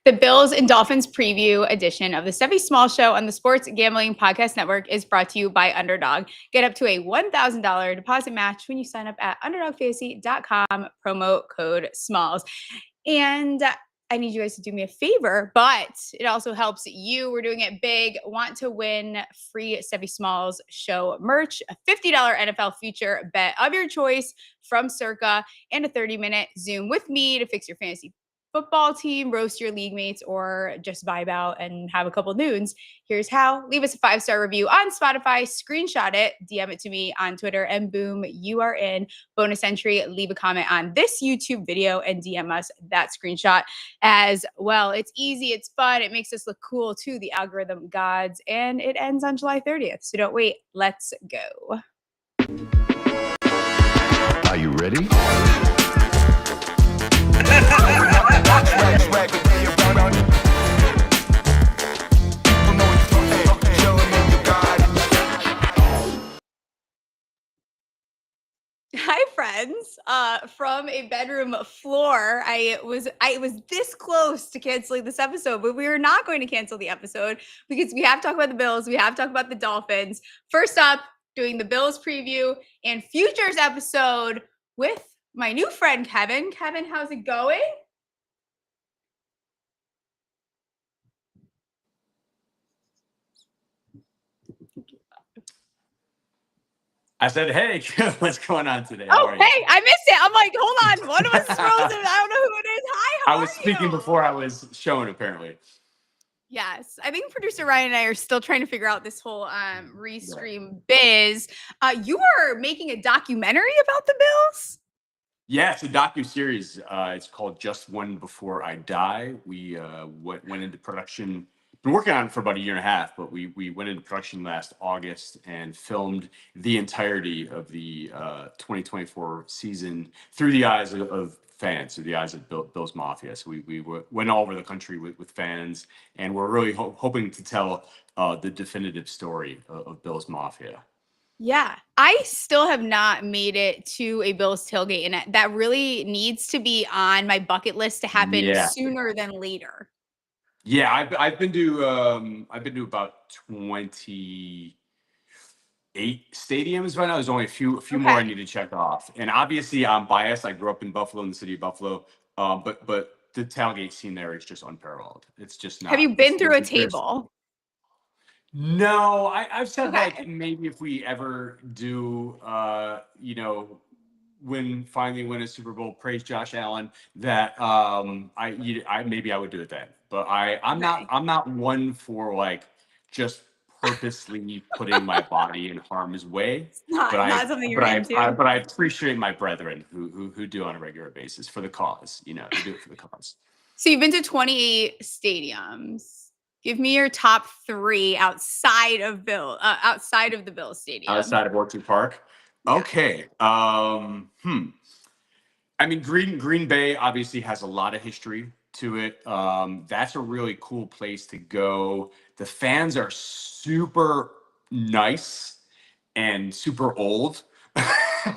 The Bills and Dolphins preview edition of the Stephie Small Show on the Sports Gambling Podcast Network is brought to you by Underdog. Get up to a $1,000 deposit match when you sign up at underdogfantasy.com, promo code SMALLS. And I need you guys to do me a favor, but it also helps you. We're doing it big. Want to win free Stephie Smalls Show merch, a $50 NFL future bet of your choice from Circa, and a 30-minute Zoom with me to fix your fantasy football team, roast your league mates, or just vibe out and have a couple noons. Here's how. Leave us a 5-star review on Spotify, screenshot it, DM it to me on Twitter, and boom, you are in. Bonus entry, leave a comment on this YouTube video and DM us that screenshot as well. It's easy, it's fun, it makes us look cool to the algorithm gods, and it ends on July 30th. So don't wait, let's go. Are you ready? Hi, friends. From a bedroom floor, I was this close to canceling this episode, but we are not going to cancel the episode because we have to talk about the Bills. We have to talk about the Dolphins. First up, doing the Bills preview and futures episode with my new friend, Kevin. Kevin, how's it going? I said, hey, what's going on today? Oh, hey, I missed it. I'm like, hold on. One of us is frozen. I don't know who it is. Hi, how are you? I was speaking before I was showing, apparently. Yes. I think producer Ryan and I are still trying to figure out this whole restream biz. You are making a documentary about the Bills? Yeah, it's a docuseries. It's called Just One Before I Die. We went into production. Been working on it for about a year and a half, but we went into production last August and filmed the entirety of the 2024 season through the eyes of fans, through the eyes of Bills Mafia. So we went all over the country with fans, and we're really hoping to tell the definitive story of Bills Mafia. Yeah, I still have not made it to a Bills tailgate, and that really needs to be on my bucket list to happen sooner than later. Yeah, I've been to about 28 stadiums right now. There's only a few more I need to check off. And obviously I'm biased. I grew up in Buffalo, in the city of Buffalo. But the tailgate scene there is just unparalleled. It's just not. Have you been through a table? No, I've said like maybe if we ever do finally win a Super Bowl, praise Josh Allen, that I maybe I would do it then. But I'm not one for like just purposely putting my body in harm's way. Not something you're into. But I appreciate my brethren who do on a regular basis for the cause. They do it for the cause. So you've been to 28 stadiums. Give me your top 3 outside of the Bills stadium. Outside of Orchard Park. Yeah. Okay. I mean, Green Bay obviously has a lot of history to it. That's a really cool place to go. The fans are super nice and super old.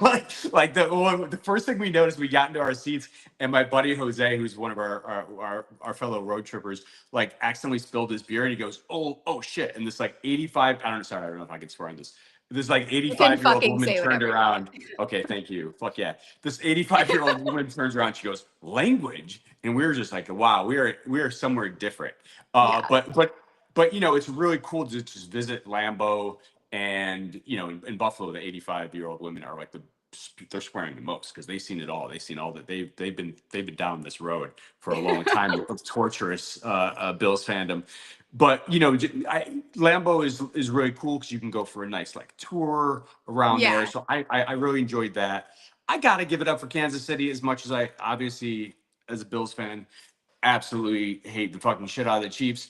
like the first thing we noticed, we got into our seats, and my buddy Jose, who's one of our fellow road trippers, like accidentally spilled his beer, and he goes, oh shit, and this like 85, I don't know if I can swear on this. This like 85-year-old woman turned around. Okay, thank you. Fuck yeah. This 85-year-old woman turns around. She goes, language, and we were just like, wow, we are somewhere different. But it's really cool to just visit Lambeau. And in Buffalo, the 85-year-old women are like they're swearing the most because they've seen it all. They've seen all that they've been down this road for a long time of torturous Bills fandom. But Lambeau is really cool because you can go for a nice like tour around there. So I really enjoyed that. I gotta give it up for Kansas City, as much as I obviously, as a Bills fan, absolutely hate the fucking shit out of the Chiefs.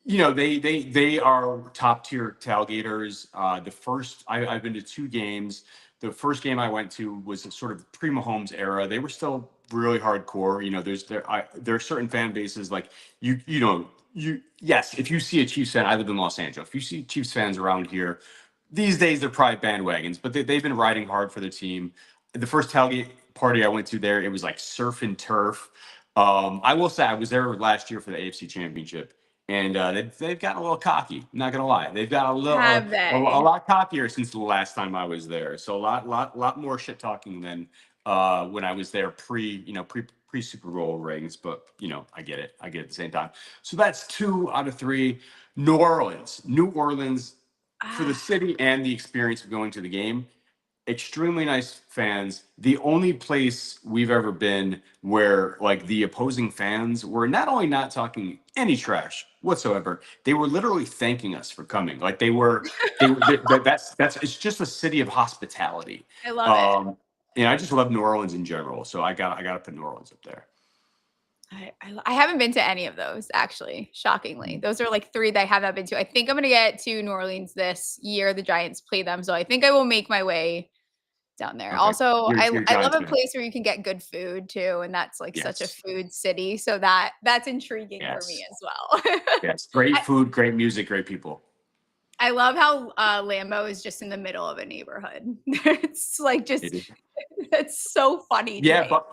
They are top tier tailgaters. I've been to 2 games. The first game I went to was a sort of pre-Mahomes era. They were still really hardcore. There are certain fan bases like yes, if you see a Chiefs fan, I live in Los Angeles. If you see Chiefs fans around here, these days they're probably bandwagons, but they've been riding hard for the team. The first tailgate party I went to there, it was like surf and turf. I will say I was there last year for the AFC Championship, and they've gotten a little cocky. I'm not gonna lie, they've got a little Have a they? lot cockier since the last time I was there. So a lot more shit talking than when I was there pre Super Bowl rings. But I get it. I get it at the same time. So that's 2 out of 3. New Orleans, for the Ah, city and the experience of going to the game, extremely nice fans. The only place we've ever been where like the opposing fans were not only not talking any trash whatsoever, they were literally thanking us for coming. Like that's it's just a city of hospitality. I love it. Um, and I just love New Orleans in general. So I gotta put New Orleans up there. I haven't been to any of those, actually, shockingly. Those are like 3 that I have not been to. I think I'm gonna get to New Orleans this year. The Giants play them, so I think I will make my way down there. Okay. Also, You're a I love Giants a fan. place where you can get good food too, and that's like such a Yes. food city. So that's intriguing for me Yes. as well. Yes. Great I, food, great music, great people. I love how Lambeau is just in the middle of a neighborhood. It's like It just is. it's so funny to Yeah, me. but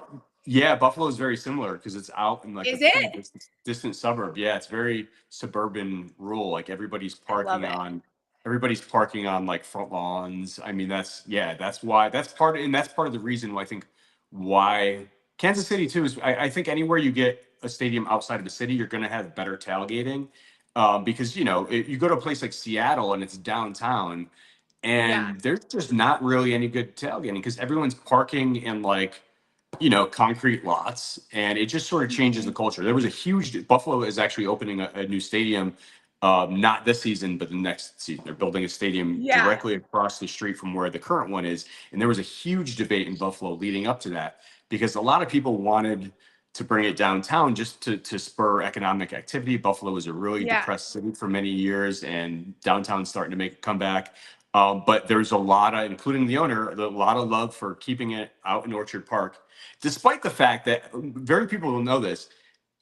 yeah, Buffalo is very similar because it's out in like a Is pretty it? distant suburb. Yeah, it's very suburban rural. Like I love it. everybody's parking on like front lawns. I mean, that's why that's part of the reason why I think why Kansas City too is I think anywhere you get a stadium outside of the city, you're going to have better tailgating. Because you go to a place like Seattle and it's downtown, Yeah. and there's just not really any good tailgating because everyone's parking in like concrete lots, and it just sort of changes the Mhm. culture. There was a huge Buffalo is actually opening a new stadium, not this season, but the next season. They're building a stadium Yeah. directly across the street from where the current one is, and there was a huge debate in Buffalo leading up to that because a lot of people wanted to bring it downtown just to spur economic activity. Buffalo was a really Yeah. depressed city for many years, and downtown's starting to make a comeback. But there's a lot of, including the owner, a lot of love for keeping it out in Orchard Park, despite the fact that very people will know this.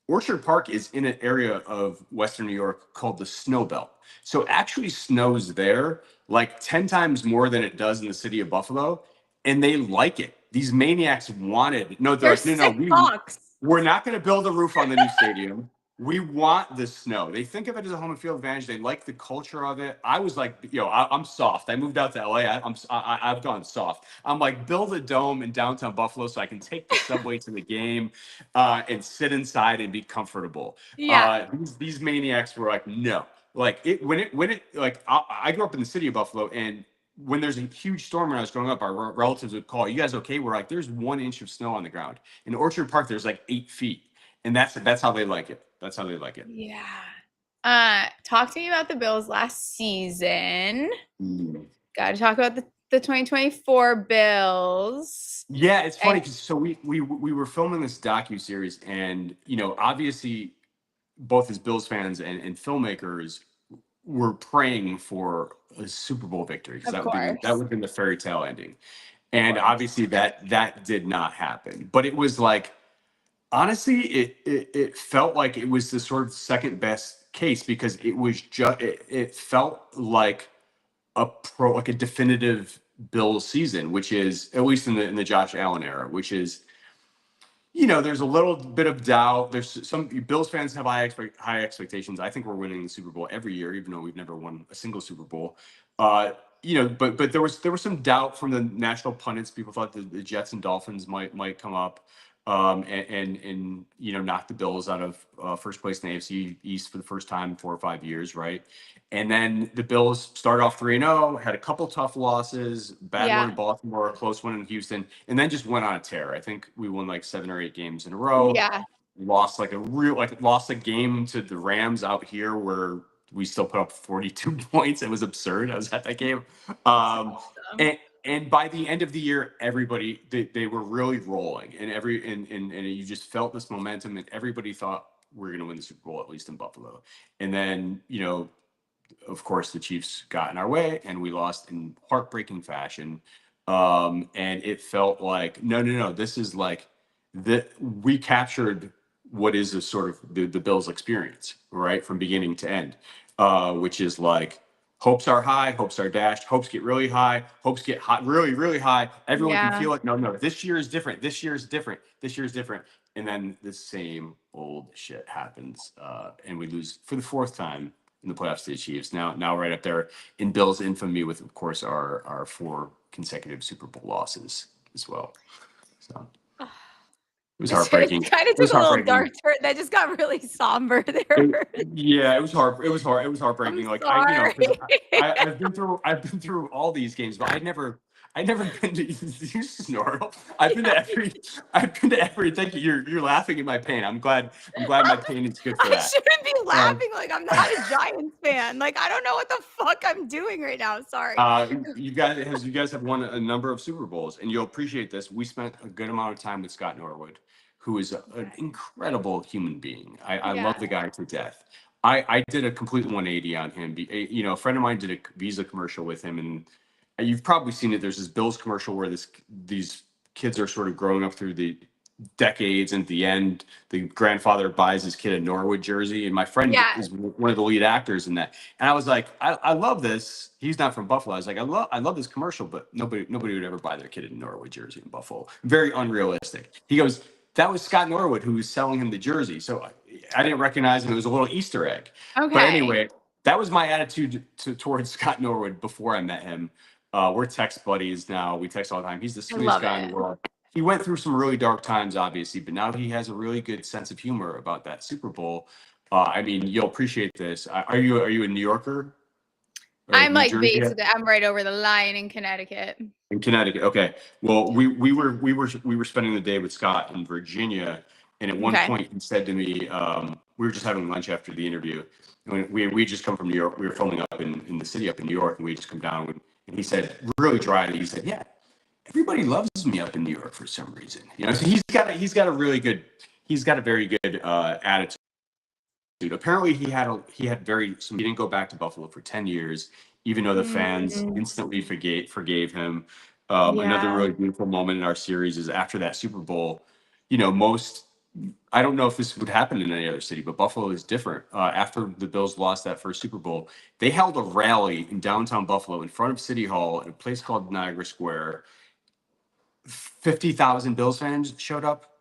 Orchard Park is in an area of Western New York called the Snow Belt. So it actually snows there like 10 times more than it does in the city of Buffalo. And they like it. These maniacs wanted, no, they're They're like, no, no, sick fucks. we're not going to build a roof on the new stadium. We want the snow. They think of it as a home field advantage. They like the culture of it. I was like, I'm soft. I moved out to LA. I've gone soft. I'm like, build a dome in downtown Buffalo so I can take the subway to the game and sit inside and be comfortable. Yeah. These maniacs were like, no. Like like I grew up in the city of Buffalo, and when there's a huge storm when I was growing up, our relatives would call, "You guys okay?" We're like, "There's 1 inch of snow on the ground." In Orchard Park, there's like 8 feet, and that's how they like it. That's how they like it. Yeah. Talk to me about the Bills last season. Mm. Got to talk about the 2024 Bills. Yeah, it's And funny because so we were filming this docu series, and obviously both as Bills fans and filmmakers were praying for a Super Bowl victory because of that course, would have been the fairy tale ending, of and course. obviously that did not happen. But it was like, honestly, it felt like it was the sort of second best case because it was just it felt like like a definitive Bills season, which is at least in the Josh Allen era, which is there's a little bit of doubt. There's some Bills fans have high expectations. I think we're winning the Super Bowl every year, even though we've never won a single Super Bowl. But there was some doubt from the national pundits. People thought the Jets and Dolphins might come up and knock the Bills out of first place in the AFC East for the first time in 4 or 5 years, right? And then the Bills started off 3-0, had a couple tough losses, bad one Yeah. in Baltimore, a close one in Houston, and then just went on a tear. I think we won like 7 or 8 games in a row. Yeah. Lost a game to the Rams out here where we still put up 42 points. It was absurd. I was at that game. That's Um, awesome. and by the end of the year, everybody they were really rolling, and you just felt this momentum, and everybody thought we're going to win the Super Bowl, at least in Buffalo. And then of course, the Chiefs got in our way, and we lost in heartbreaking fashion. And it felt like, no, no, no, this is like that we captured what is a sort of the Bills experience, right, from beginning to end, which is like hopes are high, hopes are dashed, hopes get really high, hopes get hot, really, really high. Everyone can Yeah. feel it. No, no, this year is different. This year is different. This year is different. And then the same old shit happens, and we lose for the fourth time in the playoffs to the Chiefs. Now right up there in Bills' infamy with, of course, our 4 consecutive Super Bowl losses as well. So it was heartbreaking. It kind of took a little dark turn. That just got really somber there. Yeah, it was hard. It was heartbreaking. I'm Like sorry. I've been through all these games, but I'd never been to you snarl. I've been to every. Thank you. You're laughing at my pain. I'm glad my pain is good for that. I shouldn't be laughing. Like, I'm not a Giants fan. Like, I don't know what the fuck I'm doing right now. Sorry. You guys have won a number of Super Bowls, and you'll appreciate this. We spent a good amount of time with Scott Norwood, who is an incredible human being. I love the guy to death. I did a complete 180 on him. A friend of mine did a Visa commercial with him, and you've probably seen it. There's this Bills commercial where these kids are sort of growing up through the decades, and at the end, the grandfather buys his kid a Norwood jersey, and my friend is one of the lead actors in that. And I was like, I love this. He's not from Buffalo. I was like, I love this commercial, but nobody would ever buy their kid a Norwood jersey in Buffalo. Very unrealistic. He goes, that was Scott Norwood who was selling him the jersey. So I didn't recognize him. It was a little Easter egg. Okay. But anyway, that was my attitude towards Scott Norwood before I met him. We're text buddies now. We text all the time. He's the sweetest guy in the world. He went through some really dark times, obviously, but now he has a really good sense of humor about that Super Bowl. I mean, you'll appreciate this. Are you a New Yorker? I'm like basically, I'm right over the line in Connecticut. In Connecticut, okay. Well, we were spending the day with Scott in Virginia, and at one point he said to me, we were just having lunch after the interview. And we just come from New York. We were filming up in the city up in New York, and we just come down. And he said, really dryly, he said, "Yeah, everybody loves me up in New York for some reason." So he's got a very good attitude. Apparently he didn't go back to Buffalo for 10 years, even though the fans instantly forgave him. Another really beautiful moment in our series is after that Super Bowl. I don't know if this would happen in any other city, but Buffalo is different. After the Bills lost that first Super Bowl, they held a rally in downtown Buffalo in front of City Hall at a place called Niagara Square. 50,000 Bills fans showed up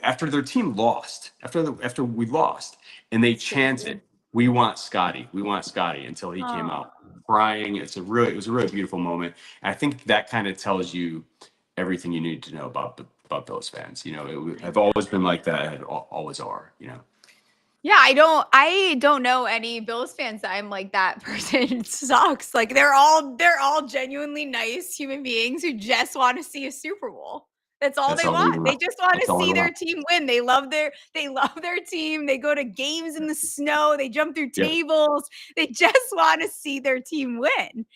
after their team lost, after we lost, and they chanted, "We want Scotty, until he came out crying. It was a really beautiful moment. And I think that kind of tells you everything you need to know about Bills fans. I've always been like that. I always are. Yeah, I don't know any Bills fans that I'm like, that person sucks. Like they're all genuinely nice human beings who just want to see a Super Bowl. That's all they want. They just want to see their team win. They love their team. They go to games in the snow. They jump through tables. They just want to see their team win.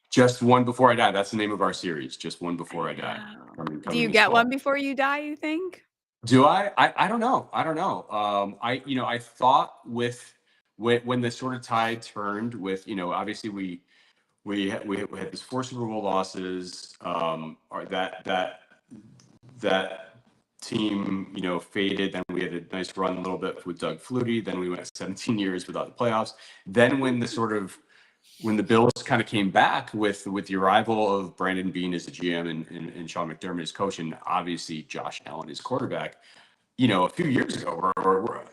Just one before I die. That's the name of our series. Just one before I die. Do you get one before you die, you think? Do I? I don't know. I thought when the sort of tide turned with, obviously we had this 4 Super Bowl losses, or that team, faded. Then we had a nice run a little bit with Doug Flutie. Then we went 17 years without the playoffs. Then when the Bills kind of came back with the arrival of Brandon Beane as the GM and Sean McDermott as coach, and obviously Josh Allen as quarterback, a few years ago,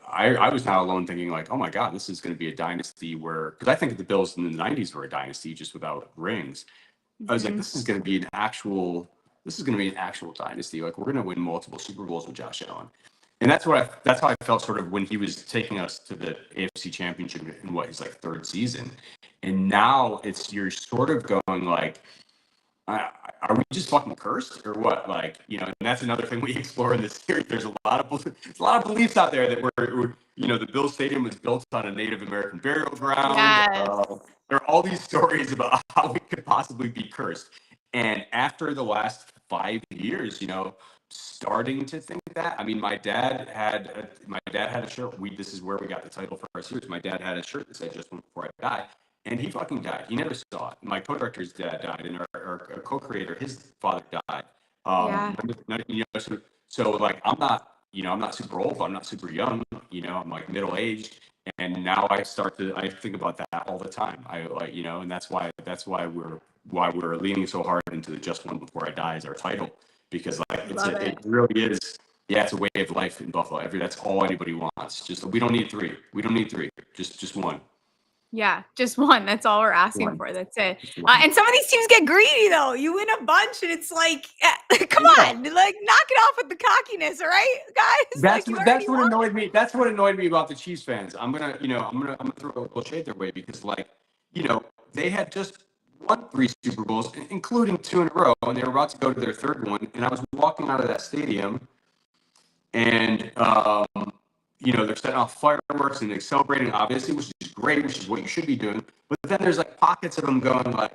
I was not alone thinking like, oh my God, this is going to be a dynasty because I think the Bills in the 90s were a dynasty just without rings. I was like, this is going to be an actual dynasty. Like, we're going to win multiple Super Bowls with Josh Allen. And that's how I felt sort of when he was taking us to the AFC Championship in his like 3rd season. And now you're sort of going like, are we just fucking cursed or what? Like, and that's another thing we explore in this series. There's a lot of beliefs out there that the Bills Stadium was built on a Native American burial ground. Yes. There are all these stories about how we could possibly be cursed. And after the last 5 years, starting to think that. I mean, my dad had a shirt. This is where we got the title for our series. My dad had a shirt that said "Just One Before I Die." And he fucking died. He never saw it. My co-director's dad died, and our co-creator, his father died. So like, I'm not super old, but I'm not super young. I'm like middle aged, and now I think about that all the time. And that's why we're leaning so hard into the "Just One Before I Die" as our title, because like it really is. Yeah, it's a way of life in Buffalo. That's all anybody wants. Just we don't need three. We don't need three. Just one. Yeah, just one. That's all we're asking One. for. That's it. And some of these teams get greedy though. You win a bunch, and it's like, come on, like knock it off with the cockiness, all right, guys? That's what annoyed me. That's what annoyed me about the Chiefs fans. I'm gonna throw a little shade their way because they had just won 3 Super Bowls, including 2 in a row, and they were about to go to their 3rd one. And I was walking out of that stadium, and they're setting off fireworks and they're celebrating, obviously, which is great, which is what you should be doing. But then there's like pockets of them going like,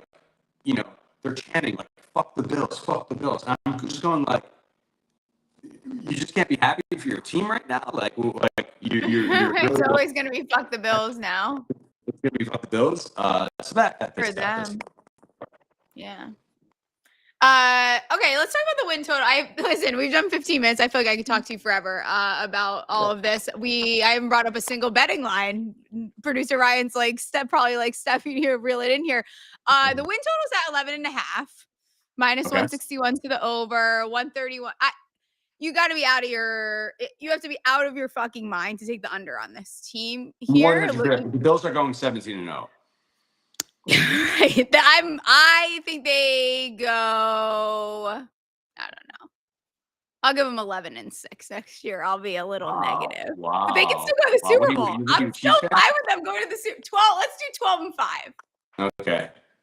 they're chanting like "fuck the Bills, fuck the Bills." And I'm just going like, you just can't be happy for your team right now. Like you're It's really always gonna be fuck the Bills now. It's gonna be fuck the Bills. So that For them. Yeah. Okay, let's talk about the win total. We've done 15 minutes. I feel like I could talk to you forever about all of this. I haven't brought up a single betting line. Producer Ryan's probably like Stephie to reel it in here. The win total is at 11.5, minus 161 to the over, 131. You got to be you have to be out of your fucking mind to take the under on this team here. The Bills are going 17-0. I think they go, I don't know. I'll give them 11-6 next year. I'll be a little negative. Wow. But they can still go to the Super Bowl. I'm still fine with them going to the Super 12. Let's do 12-5.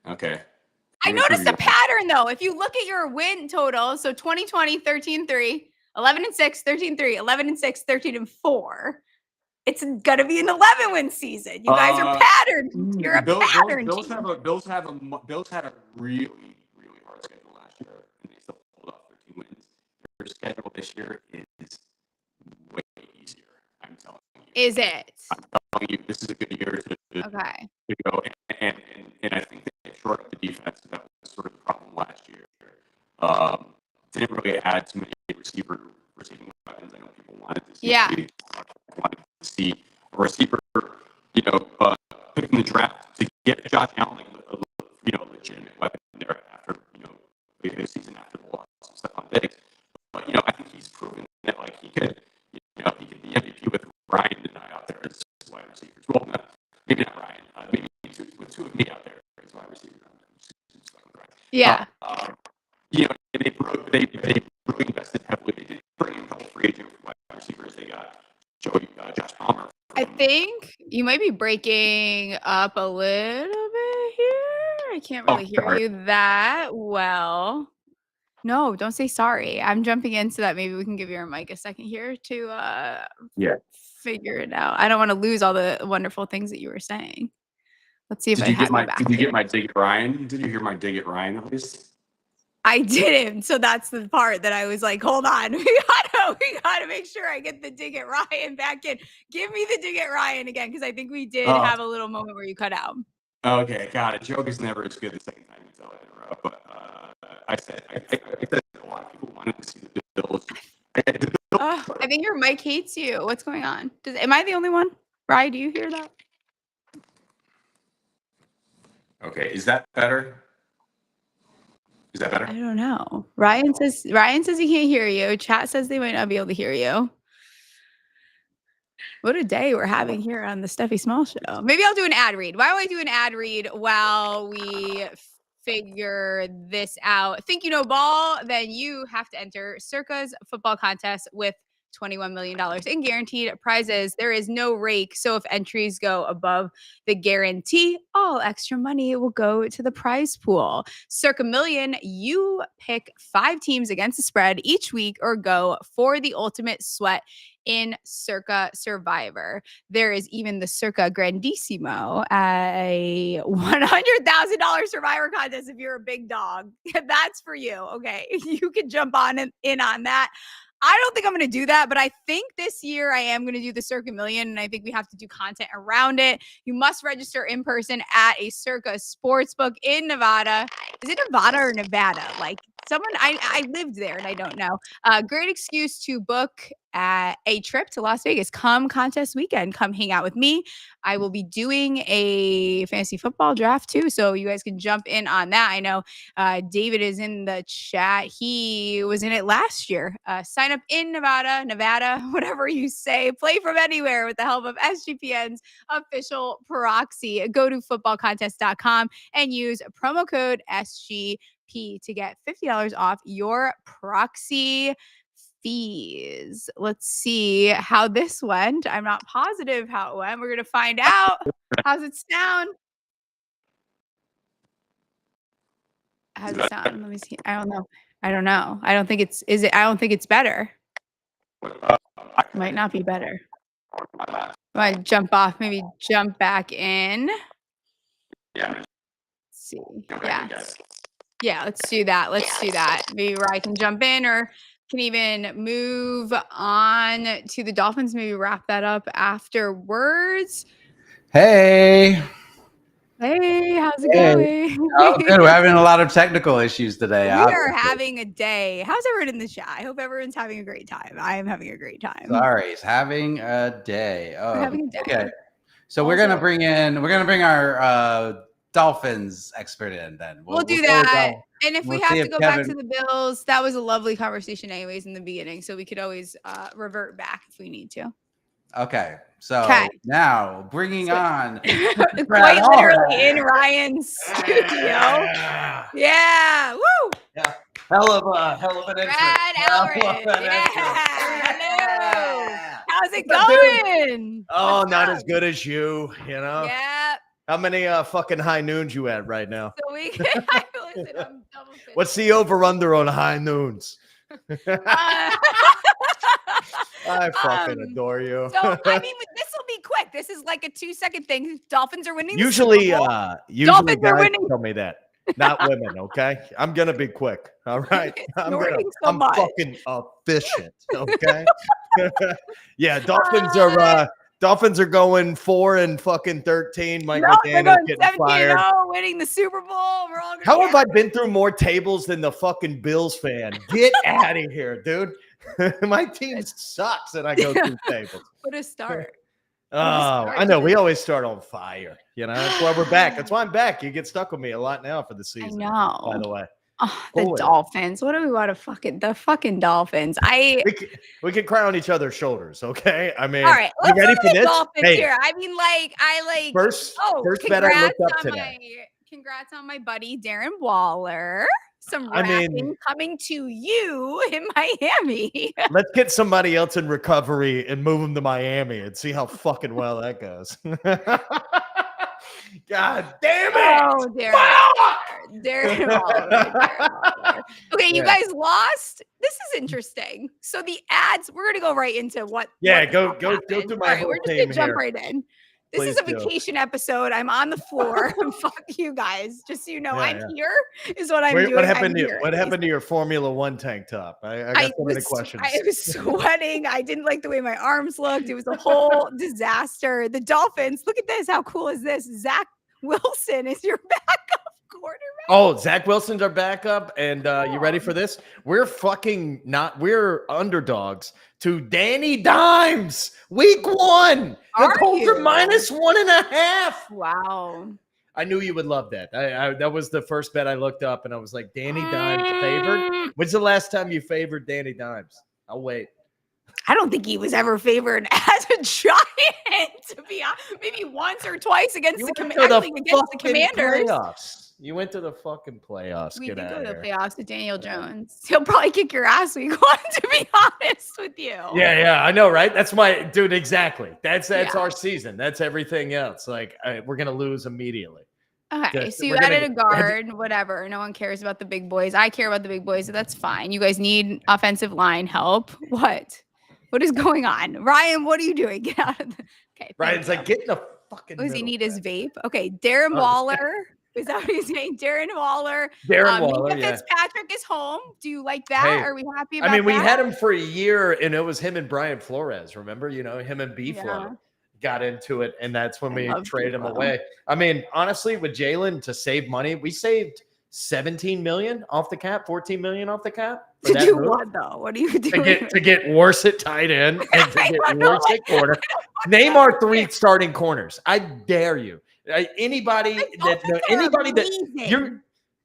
Okay. I noticed a pattern though. If you look at your win total, so 2020, 13-3, 11-6, 13-3, 11-6, 13-4. It's gonna be an 11-win season. You guys are patterned. You're a pattern. Bills had a really, really hard schedule last year, and they still pulled off 13 wins. Their schedule this year is way easier. I'm telling you. Is it? I'm telling you, this is a good year to go. And I think they shored up the defense. That was sort of the problem last year. Didn't really add too many receiving weapons. I know people wanted to see. Yeah. Wanted to see a receiver, pick in the draft to get Josh Allen, legitimate weapon there after, the season after the loss of Stephon Diggs. But, I think he's proven that, he could be MVP with Ryan and I out there as wide receivers. Well, maybe not Ryan. Maybe with 2 of me out there as wide receivers. Yeah. They really invested heavily. They did bring in a couple free agent wide receivers. They got Josh Palmer. I think you might be breaking up a little bit here. I can't really hear you that well. No, don't say sorry. I'm jumping in so that maybe we can give your mic a second here to figure it out. I don't want to lose all the wonderful things that you were saying. Let's see if I have you back. Did you get my dig at Ryan? Did you hear my dig at Ryan at least? I didn't. So that's the part that I was like, hold on. We gotta make sure I get the dig at Ryan back in. Give me the dig at Ryan again, because I think we did have a little moment where you cut out. Okay, got it. Joke is never as good the second time you tell it in a row. But I said a lot of people wanted to see the Bills. I think your mic hates you. What's going on? Am I the only one? Ryan, do you hear that? Okay, is that better? Is that better? I don't know. Ryan says he can't hear you. Chat says they might not be able to hear you. What a day we're having here on the Stephie Small Show. Maybe I'll do an ad read. Why don't I do an ad read while we figure this out? Think you know ball? Then you have to enter Circa's football contest with $21 million in guaranteed prizes. There is no rake, so if entries go above the guarantee, all extra money will go to the prize pool. Circa Million, you pick 5 teams against the spread each week or go for the ultimate sweat in Circa Survivor. There is even the Circa Grandissimo, a $100,000 Survivor contest if you're a big dog. That's for you, okay? You can jump in on that. I don't think I'm going to do that, but I think this year I am going to do the Circa Million, and I think we have to do content around it. You must register in person at a Circa Sportsbook in Nevada. Is it Nevada or Nevada? Like, I lived there and I don't know. Great excuse to book a trip to Las Vegas. Come contest weekend. Come hang out with me. I will be doing a fantasy football draft too, so you guys can jump in on that. I know David is in the chat. He was in it last year. Sign up in Nevada, whatever you say. Play from anywhere with the help of SGPN's official proxy. Go to footballcontest.com and use promo code SGP to get $50 off your proxy fees. Let's see how this went. I'm not positive how it went. We're going to find out. How's it sound? How's it sound? Let me see. I don't know. I don't think it's better. Might not be better. I jump off, maybe jump back in. Yeah. Let's see. Yeah, let's do that. Maybe where I can jump in or can even move on to the Dolphins, maybe wrap that up afterwards. Hey, how's it going? Oh, good. We're having a lot of technical issues today. We are having a day. How's everyone in the chat? I hope everyone's having a great time. I am having a great time. Sorry, he's having a day. Oh, having a day. Okay. So we're gonna bring our Dolphins expert in then. We'll do that. And if we have to go back to the Bills, that was a lovely conversation anyways in the beginning. So we could always revert back if we need to. Okay. So now bringing on quite literally in Ryan's studio. Yeah. Woo. Yeah. Hell of an intro. Allred. Hello. How's it going? Oh, not as good as you know? Yeah. How many fucking high noons you at right now? So we can listen, I'm double fitting. What's the over-under on high noons? I fucking adore you. So, I mean, this will be quick. This is like a 2-second thing. Dolphins are winning. Usually Dolphins guys are winning. tell me that. Not women, okay? I'm going to be quick, all right? I'm fucking efficient, okay? Yeah, Dolphins are going 4-13. Mike McDaniel getting fired. Winning the Super Bowl. We're all How have I been through more tables than the fucking Bills fan? Get out of here, dude. My team sucks and I go through tables. What a start. I know. We always start on fire. That's why we're back. That's why I'm back. You get stuck with me a lot now for the season. I know. By the way. Oh, the Dolphins. What do we want to the fucking Dolphins? We can cry on each other's shoulders, okay? I mean, all right, you ready for this? Dolphins here. I mean, first bet I looked up today. Congrats on my buddy Darren Waller. Some rapping coming to you in Miami. Let's get somebody else in recovery and move them to Miami and see how fucking well that goes. God damn it! Oh, Darren Waller. Okay, you guys lost. This is interesting. So the ads, we're gonna go right into what. Yeah, go through my whole we're just team gonna jump here. right in. This Please is a vacation episode. I'm on the floor. Fuck you guys. Just so you know, I'm here is what I'm doing. What happened to your Formula One tank top? I got so many questions. I was sweating. I didn't like the way my arms looked. It was a whole disaster. The Dolphins, look at this. How cool is this? Zach Wilson is your backup quarterback. Oh, Zach Wilson's our backup. And you ready for this? We're underdogs to Danny Dimes week 1. The Colts are -1.5. Wow. I knew you would love that. That was the first bet I looked up and I was like, Danny Dimes favored. When's the last time you favored Danny Dimes? I'll wait. I don't think he was ever favored as a Giant, to be honest. Maybe once or twice against the Commanders. Playoffs. You went to the fucking playoffs. We did go to the playoffs with Daniel Jones. He'll probably kick your ass week 1, to be honest with you. Yeah, I know, right? That's my dude. Exactly. That's our season. That's everything else. Like we're gonna lose immediately. Okay, so you added a guard, whatever. No one cares about the big boys. I care about the big boys, so that's fine. You guys need offensive line help. What is going on? Ryan, what are you doing? Get out of the okay. Ryan's like, get in the fucking does he need his vape? Okay, Darren Waller. Is that what he's saying? Darren Waller. Waller, Fitzpatrick is home. Do you like that? Hey, are we happy about that? I mean, we had him for a year, and it was him and Brian Flores. Remember? Him and B-Flow got into it, and that's when we traded him away. I mean, honestly, with Jalen, to save money, we saved 17 million off the cap, 14 million off the cap. To do what though? What are you doing? To get worse at tight end and to get worse at corner. Name our 3 starting corners. I dare you. Anybody that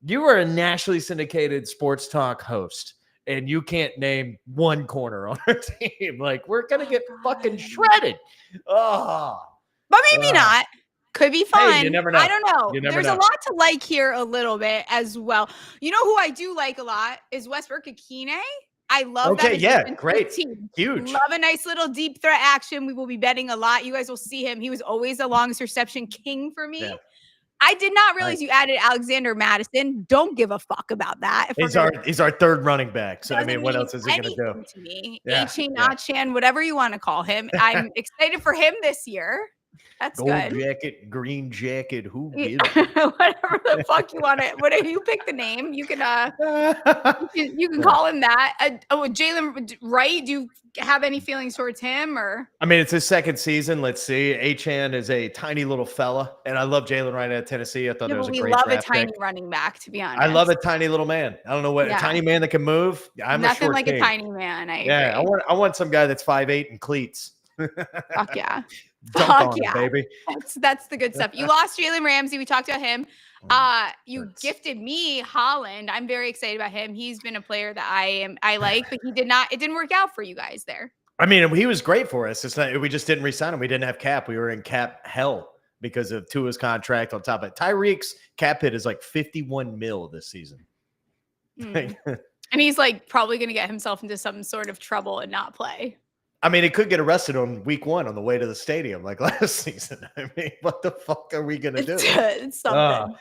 you are a nationally syndicated sports talk host, and you can't name 1 corner on our team. Like, we're gonna get fucking shredded. Oh, but maybe not. Could be fun. Hey, you never know. I don't know. There's a lot to like here a little bit as well. You know who I do like a lot is Westbrook Akine. I love that. Okay, yeah, great. Huge. Love a nice little deep threat action. We will be betting a lot. You guys will see him. He was always the longest reception king for me. Yeah. I did not realize you added Alexander Madison. Don't give a fuck about that. He's our 3rd running back. So, I mean, what else is he going to do? To me. A-Chain, Not-Chan, whatever you want to call him. I'm excited for him this year. That's Gold good. Jacket, green jacket, who gives? Whatever the fuck you want to, whatever you pick the name, you can you can call him that. Jalen Wright, do you have any feelings towards him or? I mean, it's his 2nd season. Let's see. A-Chan is a tiny little fella, and I love Jalen Wright at Tennessee. I thought that was a great draft pick. We love a tiny running back, to be honest. I love a tiny little man. I don't know what a tiny man that can move. I'm nothing a like king. A tiny man. I agree. I want some guy that's 5'8" and cleats. Fuck yeah. Fuck yeah, baby. That's the good stuff. You lost Jalen Ramsey. We talked about him. You gifted me Holland. I'm very excited about him. He's been a player that I like, but it didn't work out for you guys there. I mean, he was great for us. It's not, we just didn't re-sign him. We didn't have cap. We were in cap hell because of Tua's contract on top of it. Tyreek's cap hit is like 51 mil this season. And he's like probably going to get himself into some sort of trouble and not play. I mean, he could get arrested on week 1 on the way to the stadium like last season. I mean, what the fuck are we going to do? It's something.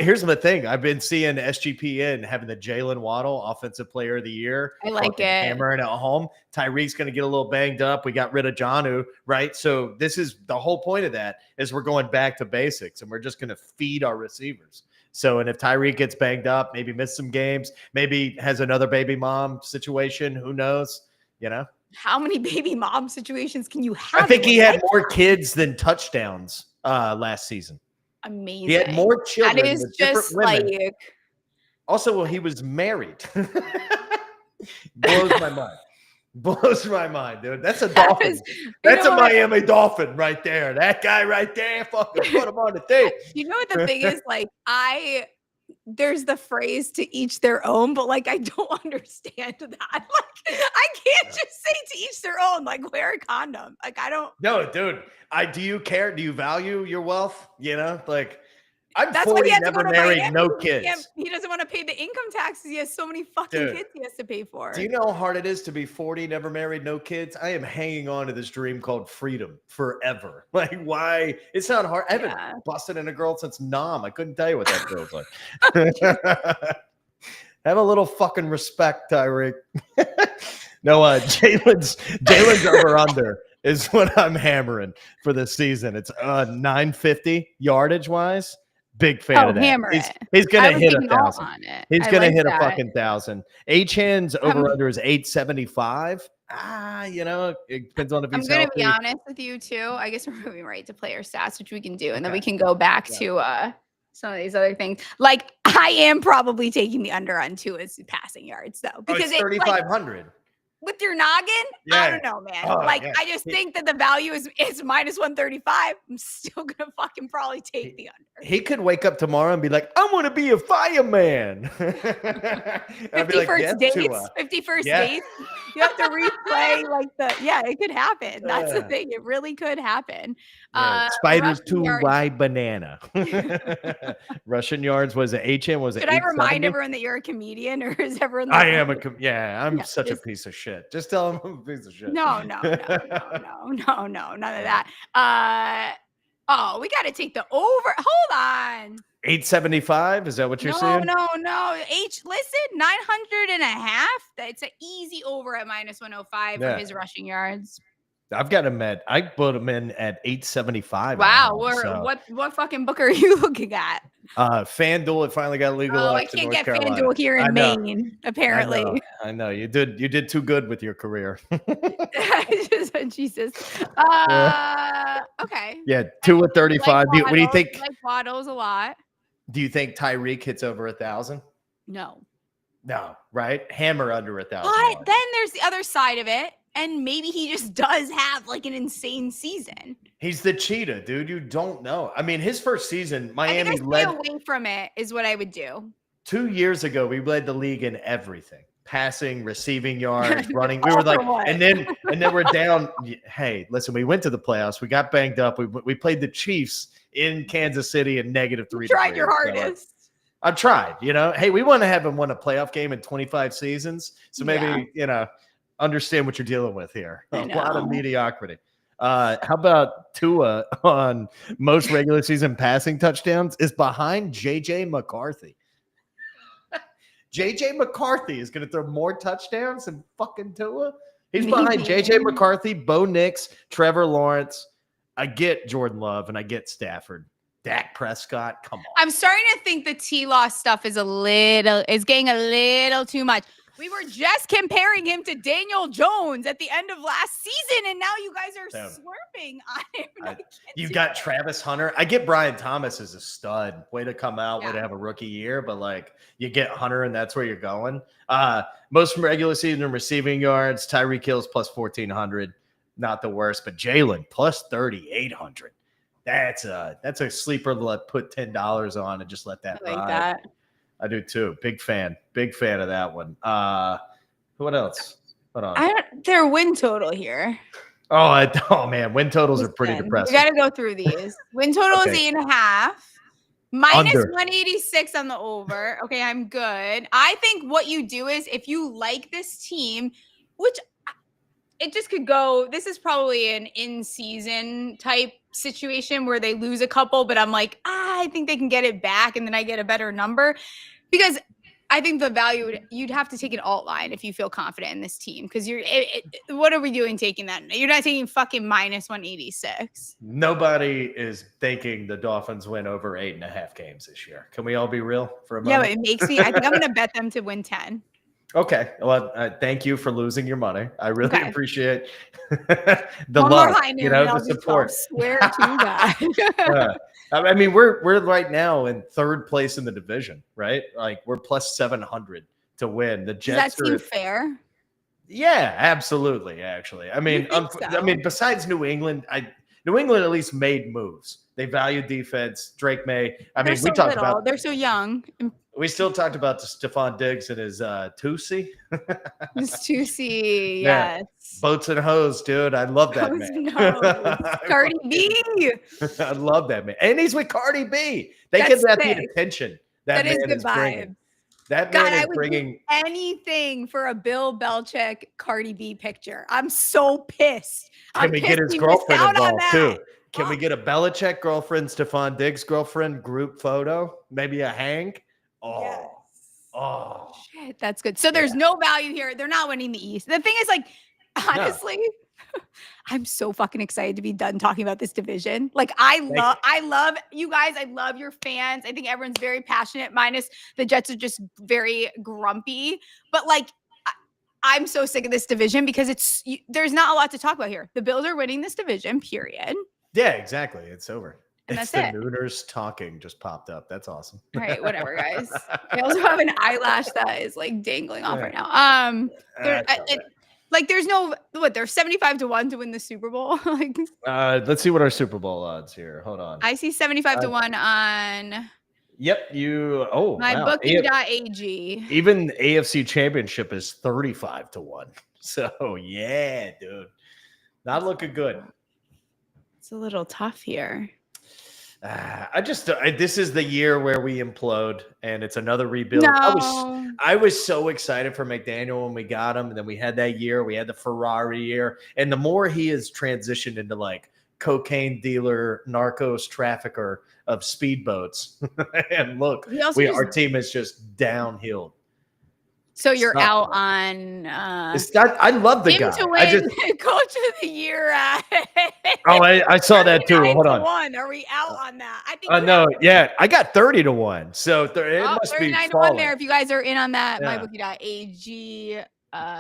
Here's the thing. I've been seeing SGPN having the Jalen Waddle Offensive Player of the Year. I like it. Hammering at home. Tyreek's going to get a little banged up. We got rid of Jonnu, right? So this is the whole point of that is we're going back to basics, and we're just going to feed our receivers. So, and if Tyreek gets banged up, maybe miss some games, maybe has another baby mom situation, who knows, How many baby mom situations can you have? I think he had more kids than touchdowns last season. Amazing. He had more children. That is just like. Also, he was married. Blows my mind. Blows my mind, dude. That's a Dolphin. That's a Miami Dolphin right there. That guy right there. Fucking put him on the thing. You know what the thing is? Like, there's the phrase to each their own, but like I don't understand that. Like I can't just say to each their own, like wear a condom. Like I don't. No, dude. Do you care? Do you value your wealth? Like I'm That's 40, why never married, no kids. He doesn't want to pay the income taxes. He has so many fucking kids he has to pay for. Do you know how hard it is to be 40, never married, no kids? I am hanging on to this dream called freedom forever. Like, why? It's not hard. I haven't busted in a girl since Nam. I couldn't tell you what that feels like. Have a little fucking respect, Tyreek. No, Jalen's over under is what I'm hammering for this season. It's 950 yardage wise. Big fan of that. Hammer he's going to hit 1,000. He's going to hit that. a fucking 1,000. A-Chan's over under is 875. It depends on if he's I'm going to be honest with you too. I guess we're moving right to player stats, which we can do. And then we can go back to some of these other things. Like I am probably taking the under on Tua's passing yards though. Because it's 3,500. With your noggin, I don't know, man. I just think that the value is minus 135. I'm still gonna fucking probably take the under. He could wake up tomorrow and be like, "I want to be a fireman." 51st dates. 51st dates. You have to replay it could happen. That's the thing. It really could happen. Spiders 2Y banana. Russian yards was it? A-Chan was it? Should I remind everyone that you're a comedian, or is everyone? I am I'm such a piece of shit. Just tell them I'm a piece of shit. No, none of that. We got to take the over. Hold on. 875. Is that what you're saying? No. Listen, 900.5. That's an easy over at minus 105 for his rushing yards. I've got him I put him in at 875. Wow. What fucking book are you looking at? FanDuel, it finally got legalized. I can't get FanDuel here in Maine, apparently. I know. You did too good with your career. Jesus. Okay. Yeah, 2 with 35. What do you think? Like Waddles a lot. Do you think Tyreek hits over 1,000? No. No, right? Hammer under 1,000. But then there's the other side of it. And maybe he just does have like an insane season. He's the cheetah, dude. You don't know. I mean, his first season, Miami led away from it is what I would do. 2 years ago, we led the league in everything. Passing, receiving yards, running. We were like, and then we're down. Hey, listen, we went to the playoffs. We got banged up. We played the Chiefs in Kansas City in -3. You tried your hardest. I tried, Hey, we want to have him win a playoff game in 25 seasons. So maybe, understand what you're dealing with here. A lot of mediocrity. How about Tua on most regular season passing touchdowns is behind JJ McCarthy. JJ McCarthy is going to throw more touchdowns than fucking Tua. He's behind JJ McCarthy, Bo Nix, Trevor Lawrence. I get Jordan Love and I get Stafford. Dak Prescott, come on. I'm starting to think the T-Law stuff is getting a little too much. We were just comparing him to Daniel Jones at the end of last season, and now you guys are slurping on him. You got Travis Hunter. I get Brian Thomas as a stud. Way to come out, way to have a rookie year, but like you get Hunter, and that's where you're going. Most regular season receiving yards, Tyreek Hill's plus 1,400, not the worst, but Jalen plus 3,800. That's a sleeper to put $10 on and just let that ride. That. I do too. Big fan of that one. What else? Hold on. Their win total here. Oh man, win totals are pretty depressing. We got to go through these. Win total is 8.5. Minus Under. 186 on the over. Okay, I'm good. I think what you do is if you like this team, which it just could go, this is probably an in-season type situation where they lose a couple, but I'm like, I think they can get it back, and then I get a better number. Because I think the value, you'd have to take an alt line if you feel confident in this team. Because what are we doing taking that? You're not taking fucking minus 186. Nobody is thinking the Dolphins win over 8.5 games this year. Can we all be real for a moment? Yeah, but it makes me, I think I'm going to bet them to win 10. Okay. Well, thank you for losing your money. I really appreciate the One love, more high noon, the support. Swear to God. I mean, we're right now in third place in the division, right? Like we're plus 700 to win. The Jets. Does that seem fair? Yeah, absolutely. Actually, I mean, besides New England, New England at least made moves. They value defense. Drake May. We talked about they're so young. We still talked about Stephon Diggs and his Tusi. His Tusi, yes. Boats and hose, dude. I love that man. Cardi B. I love that man. And he's with Cardi B. They get the attention. That man is good vibes. That man is bringing anything for a Bill Belichick Cardi B picture. I'm so pissed. Can we get his girlfriend involved too? Can we get a Belichick girlfriend, Stephon Diggs girlfriend group photo? Maybe a hang? Oh, yes. Oh, shit, that's good. So there's no value here. They're not winning the East. The thing is, like, honestly, I'm so fucking excited to be done talking about this division. Like, I love you guys. I love your fans. I think everyone's very passionate. Minus the Jets are just very grumpy. But like, I'm so sick of this division because there's not a lot to talk about here. The Bills are winning this division. Period. Yeah, exactly. It's over. And it's that's the Nooners talking just popped up. That's awesome. All right, whatever, guys. I also have an eyelash that is like dangling off right now. There's no they're 75-1 to win the Super Bowl. Let's see what our Super Bowl odds here. Hold on. I see 75-1 on. Yep, bookie.ag. Even the AFC Championship is 35-1. So yeah, dude, not looking good. It's a little tough here. This is the year where we implode and it's another rebuild. No. I was so excited for McDaniel when we got him. And then we had that year, we had the Ferrari year. And the more he has transitioned into like cocaine dealer, narcos trafficker of speedboats. And look, our team is just downhill. So you're out on I love the guy. To win Coach of the Year. I saw that too. Hold on. Are we out on that? I think no, yeah. I got 30-1. So it must be 39-1 there. If you guys are in on that, mybookie.ag.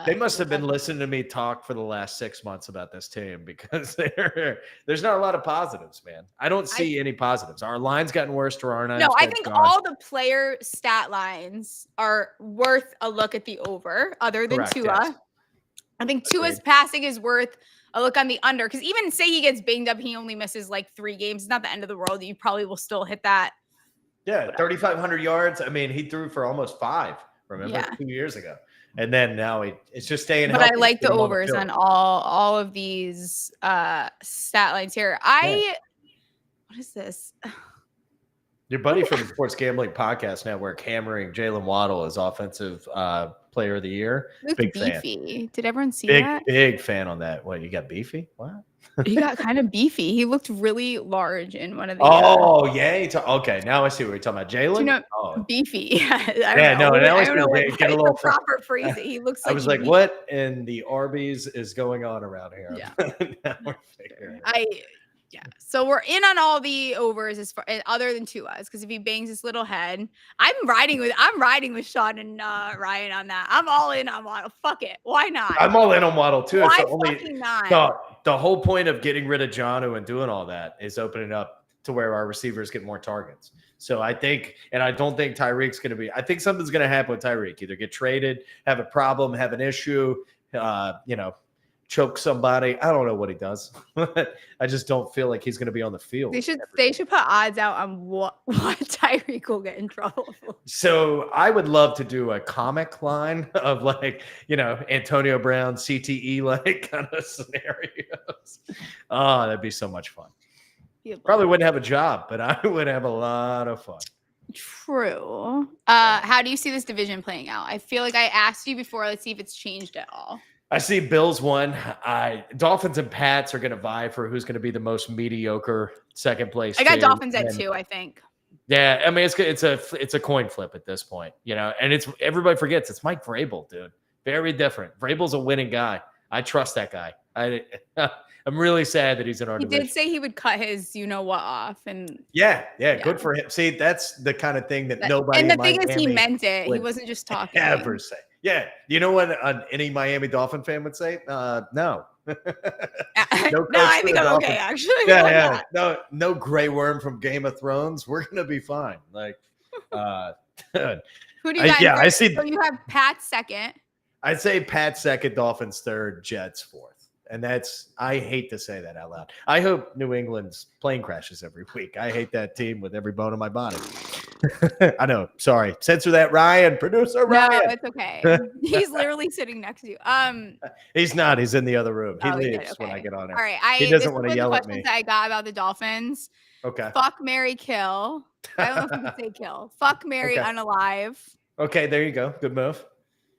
They must have been listening to me talk for the last 6 months about this team because there's not a lot of positives, man. I don't see any positives. Our line's gotten worse to our No, I think all the player stat lines are worth a look at the over, other than Tua. Yes. I think Tua's passing is worth a look on the under, because even say he gets banged up, he only misses like 3 games. It's not the end of the world. You probably will still hit that. Yeah, 3,500 yards. I mean, he threw for almost 5, remember, 2 years ago. And then now it's just staying healthy. But I like the overs on all of these stat lines here. What is this? Your buddy from the Sports Gambling Podcast Network hammering Jalen Waddle as offensive player of the year. Big beefy. Fan. Did everyone see that? Big fan on that. What, you got beefy? What? He got kind of beefy. He looked really large in one of the. Okay, now I see what you're talking about. Jalen? Beefy. I don't know get a little proper phrase. He looks like. I was like, beefy. What in the Arby's is going on around here? Yeah. So we're in on all the overs as far other than Tua's, because if he bangs his little head, I'm riding with Sean and Ryan on that. I'm all in on Waddle. Fuck it, why not? I'm all in on Waddle too. Why fucking not? The whole point of getting rid of Jonnu and doing all that is opening up to where our receivers get more targets. So I think, and I don't think Tyreek's going to be. I think something's going to happen with Tyreek. Either get traded, have a problem, have an issue. Choke somebody. I don't know what he does. I just don't feel like he's going to be on the field. They should put odds out on what Tyreek will get in trouble for. So I would love to do a comic line of Antonio Brown CTE kind of scenarios. Oh, that'd be so much fun. Probably wouldn't have a job, but I would have a lot of fun. True. How do you see this division playing out? I feel like I asked you before. Let's see if it's changed at all. I see Bills 1. Dolphins and Pats are going to vie for who's going to be the most mediocre second place. I got Dolphins at 2, I think. Yeah, I mean it's a coin flip at this point, and it's everybody forgets it's Mike Vrabel, dude. Very different. Vrabel's a winning guy. I trust that guy. I'm really sad that he's in our division. He did say he would cut his what off, and yeah, good for him. See, that's the kind of thing that nobody. And the thing is, he meant it. He wasn't just talking. Ever say. Yeah, you know what any Miami Dolphin fan would say? No. No, I think I'm okay, actually. Yeah. No gray worm from Game of Thrones. We're gonna be fine. Who do you got? I see. So you have Pat second. I'd say Pat second, Dolphins third, Jets fourth. And I hate to say that out loud. I hope New England's plane crashes every week. I hate that team with every bone in my body. I know. Sorry. Censor that, Ryan. Producer Ryan. No, it's okay. He's literally sitting next to you. He's not. He's in the other room. He leaves when I get on there. All right. He doesn't want to yell at me. That I got about the Dolphins. Okay. Fuck, marry, kill. I don't know if you can say kill. Fuck, marry, unalive. Okay, there you go. Good move.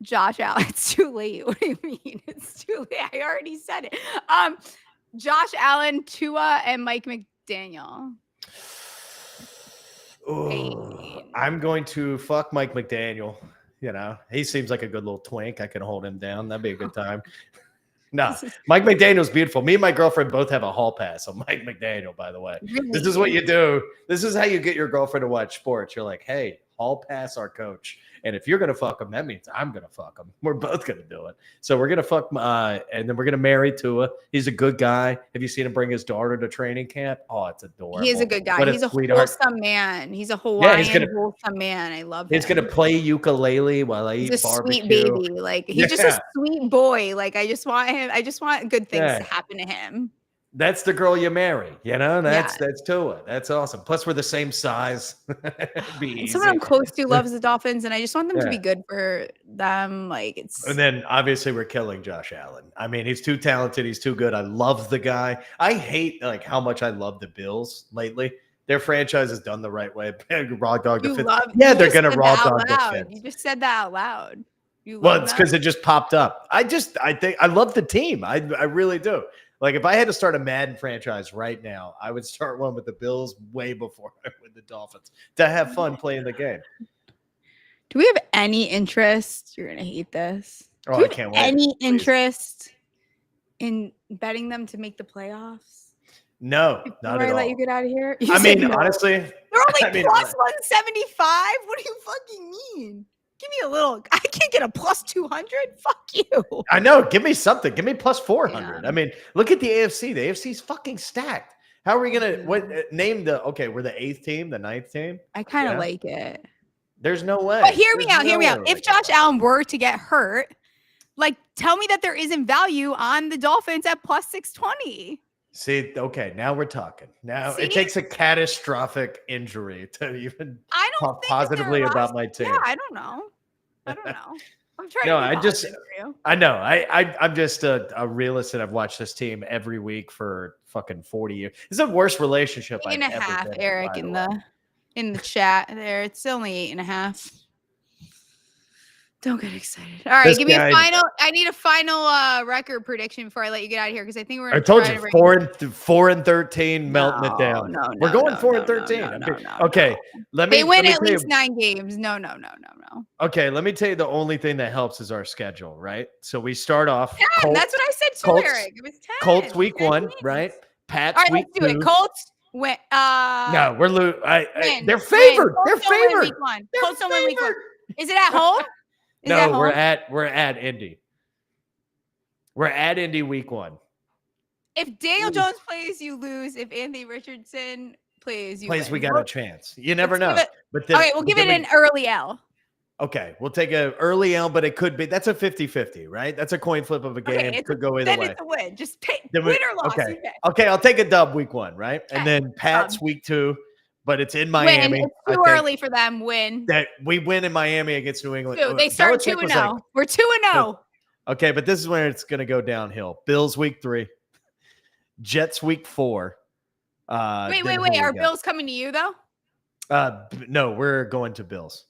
Josh Allen. It's too late. What do you mean? It's too late. I already said it. Josh Allen, Tua, and Mike McDaniel. Ooh, I'm going to fuck Mike McDaniel. He seems like a good little twink. I can hold him down. That'd be a good time. No, Mike McDaniel's beautiful. Me and my girlfriend both have a hall pass on Mike McDaniel, by the way. Really? This is what you do. This is how you get your girlfriend to watch sports. You're like, hey, hall pass our coach. And if you're going to fuck him, that means I'm going to fuck him. We're both going to do it. So we're going to fuck and then we're going to marry Tua. He's a good guy. Have you seen him bring his daughter to training camp? Oh, it's adorable. He is a good guy. He's a wholesome man. He's a Hawaiian wholesome man. I love him. He's going to play ukulele while I eat barbecue. He's a sweet baby. He's just a sweet boy. I just want good things to happen to him. That's the girl you marry, That's Tua. That's awesome. Plus, we're the same size. Someone I'm close to loves the Dolphins, and I just want them to be good for them. And then obviously we're killing Josh Allen. I mean, he's too talented. He's too good. I love the guy. I hate how much I love the Bills lately. Their franchise is done the right way. Raw dog defense. They're going to raw dog defense. You just said that out loud. It's because it just popped up. I think I love the team. I really do. If I had to start a Madden franchise right now, I would start one with the Bills way before I would the Dolphins to have fun playing the game. Do we have any interest? You're going to hate this. I can't wait. Any interest in betting them to make playoffs? No, not at all. Let you get out of here? Honestly. They're only plus 175. What do you fucking mean? Give me a little. I can't get a plus 200. Fuck you. I know. Give me something. Give me plus 400. Yeah. I mean, look at the AFC. The AFC's fucking stacked. How are we gonna name the? Okay, we're the 8th team, the 9th team. I kind of like it. There's no way. But hear me out. If Josh Allen were to get hurt, like, tell me that there isn't value on the Dolphins at plus 620. See, okay, now we're talking. Now it takes a catastrophic injury to even talk positively about my team. Yeah, I don't know. I'm trying I know. I'm just a realist, and I've watched this team every week for fucking 40 years. It's the worst relationship I've ever been in. 8.5, Eric, in the chat there. It's only 8.5. Don't get excited. All right, give me a final. I need a final record prediction before I let you get out of here because I think we're. I told you 4-13, melting it down. We're going 4-13. Okay, let me. They win at least 9 games. No. Okay, let me tell you. The only thing that helps is our schedule, right? So we start off. 10. That's what I said too, Eric. It was 10. Colts week 1, right? Pats all right, week 2. Let's do it. Colts win. No, we're losing. They're favored. They're favored. Colts don't win week 1. Is it at home? No, we're at Indy. We're at Indy week 1. If Daniel Jones plays, you lose. If Anthony Richardson plays, you win. We got a chance. You never know. We'll give it an early L. Okay, we'll take an early L, but it could be that's a 50-50, right? That's a coin flip of a game. It could go either way. Then it's a win. Just win or loss. Okay, I'll take a dub week 1, right? And then Pats week 2. But it's in Miami. Win. It's too early for them. Win. That we win in Miami against New England. They start 2-0. We're 2-0. Okay, but this is where it's going to go downhill. Bills week 3, Jets week 4. Wait. Are Bills coming to you though? No, we're going to Bills.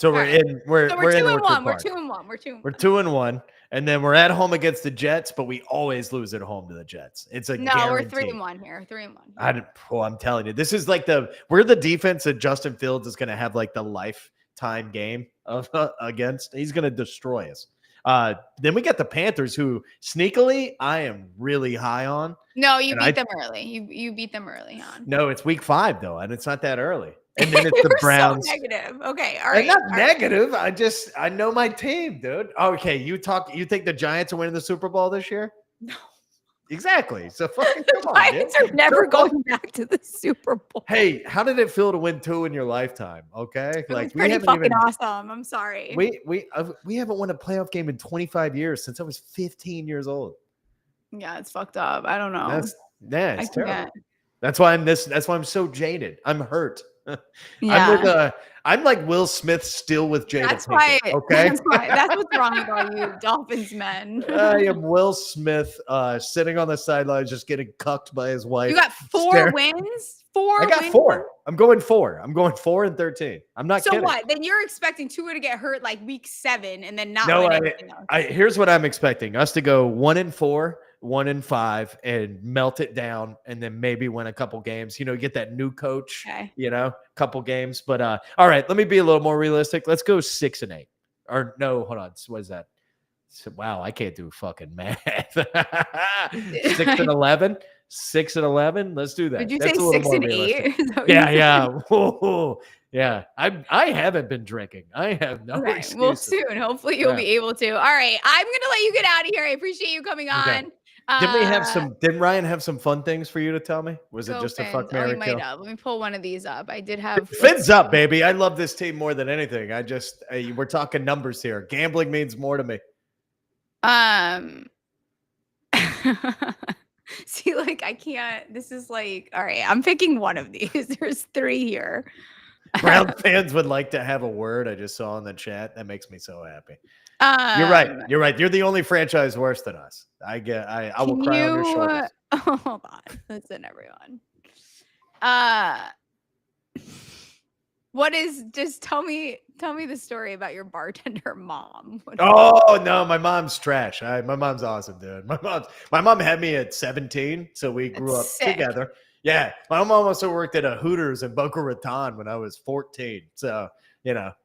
So we're 2-1. We're 2-1. We're 2-1. And then we're at home against the Jets, but we always lose at home to the Jets. It's a guarantee. We're 3-1 here. 3-1. I'm telling you, this is like we're the defense that Justin Fields is going to have like the lifetime game against. He's going to destroy us. Then we got the Panthers, who sneakily I am really high on. No, you beat them early. You beat them early on. No, it's week 5 though, and it's not that early. And then it's the Browns. So negative. Okay, all right. I'm not negative. I know my team, dude. Okay, you think the Giants are winning the Super Bowl this year? No. Exactly. So fucking come on. Giants are never going back to the Super Bowl. Hey, how did it feel to win 2 in your lifetime? Okay, it was pretty fucking awesome. I'm sorry. We haven't won a playoff game in 25 years since I was 15 years old. Yeah, it's fucked up. I don't know. It's terrible. That's why I'm so jaded. I'm hurt. Yeah. I'm like Will Smith still with Jada. That's why. Okay, that's what's wrong about you, Dolphins men. I am Will Smith, sitting on the sidelines, just getting cucked by his wife. You got 4 wins. I got 4. I'm going 4. I'm going 4-13. I'm not. So kidding. What? Then you're expecting Tua to get hurt like week 7 and then not. No, win anything else. Here's what I'm expecting: us to go 1-4. 1-5 and melt it down, and then maybe win a couple games. Get that new coach. Okay. Couple games. But all right, let me be a little more realistic. Let's go 6-8. Or no, hold on. What is that? Wow, I can't do fucking math. 6-11. 6-11. Let's do that. Did you say 6-8? Yeah. Whoa. Yeah, I haven't been drinking. I have no excuses. Well, soon. Hopefully, you'll be able to. All right, I'm gonna let you get out of here. I appreciate you coming on. Didn't Ryan have some fun things for you to tell me? Was it just a fuck, marry, kill? Let me pull one of these up. I did have fins up, baby. I love this team more than anything. We're talking numbers here. Gambling means more to me. See, like I can't. This is like, all right. I'm picking one of these. There's 3 here. Brown fans would like to have a word. I just saw in the chat. That makes me so happy. You're right. You're the only franchise worse than us. I will cry on your shoulders. Hold on. Listen, everyone. Just tell me the story about your bartender mom. Oh no, my mom's trash. My mom's awesome, dude. My mom had me at 17, so we grew up together. Yeah, my mom also worked at a Hooters in Boca Raton when I was 14. So,